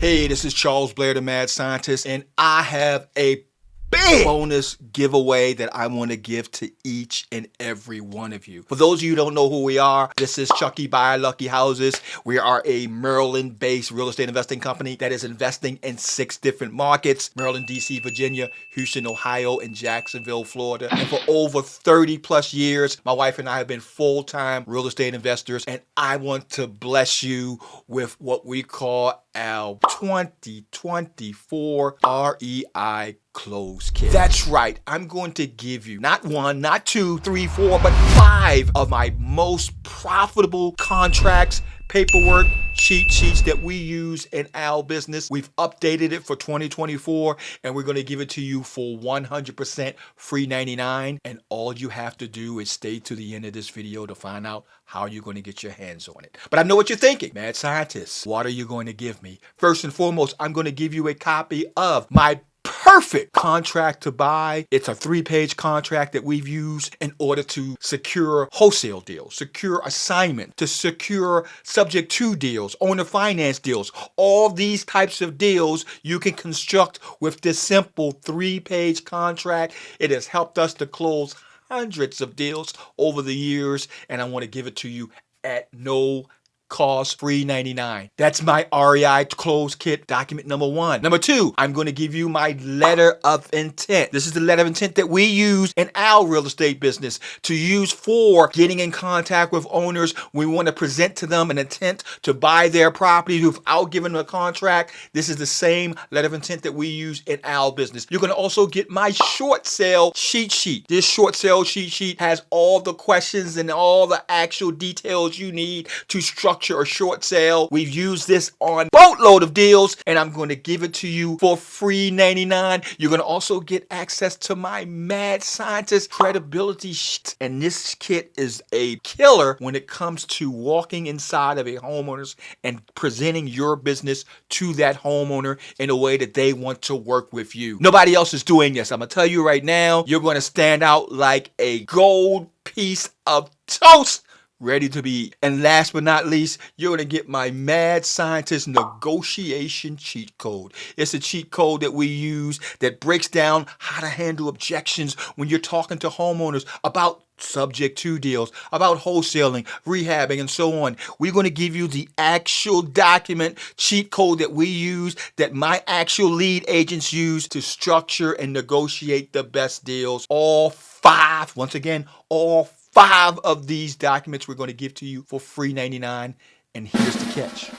Hey, this is Charles Blair, the Mad Scientist, and I have a big bonus giveaway that I want to give to each and every one of you. For those of you who don't know who we are, this is Chucky Buys Lucky Houses. We are a Maryland-based real estate investing company that is investing in 6 different markets: Maryland, DC, Virginia, Houston, Ohio, and Jacksonville, Florida. And for over 30 plus years, my wife and I have been full-time real estate investors, and I want to bless you with what we call our 2024 REI CloseKit. That's right. I'm going to give you not 1, not 2, 3, 4, but 5 of my most profitable contracts, paperwork, cheat sheets that we use in our business. We've updated it for 2024, and we're going to give it to you for 100% free 99. And all you have to do is stay to the end of this video to find out how you're going to get your hands on it. But I know what you're thinking. Mad Scientist, what are you going to give me? First and foremost, I'm going to give you a copy of my perfect contract to buy. It's a 3-page contract that we've used in order to secure wholesale deals, secure assignment, to secure subject to deals, owner finance deals. All these types of deals you can construct with this simple 3-page contract. It has helped us to close hundreds of deals over the years, and I want to give it to you at no cost, free 99. That's my REI CloseKit document number 1. Number 2, I'm going to give you my letter of intent. This is the letter of intent that we use in our real estate business to use for getting in contact with owners. We want to present to them an intent to buy their property without giving them a contract. This is the same letter of intent that we use in our business. You're going to also get my short sale cheat sheet. This short sale cheat sheet has all the questions and all the actual details you need to structure a short sale. We've used this on boatload of deals, and I'm going to give it to you for free 99. You're going to also get access to my Mad Scientist credibility sheet, and this kit is a killer when it comes to walking inside of a homeowner's and presenting your business to that homeowner in a way that they want to work with you. Nobody else is doing this. I'm going to tell you right now, you're going to stand out like a gold piece of toast, ready to be eaten. And last but not least, you're going to get my Mad Scientist negotiation cheat code. It's a cheat code that we use that breaks down how to handle objections when you're talking to homeowners about subject to deals, about wholesaling, rehabbing, and so on. We're going to give you the actual document cheat code that we use, that my actual lead agents use to structure and negotiate the best deals. All 5, once again, all 5 of these documents we're going to give to you for free 99. And here's the catch.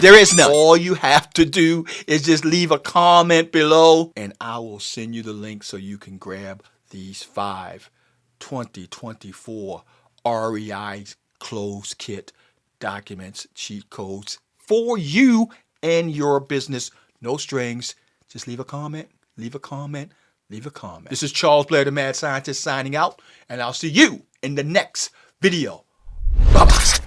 There is none. All you have to do is just leave a comment below, and I will send you the link so you can grab these 5 2024 REI CloseKit documents, cheat codes for you and your business. No strings. Just leave a comment, leave a comment, leave a comment. This is Charles Blair, the Mad Scientist, signing out, and I'll see you in the next video. Bye-bye.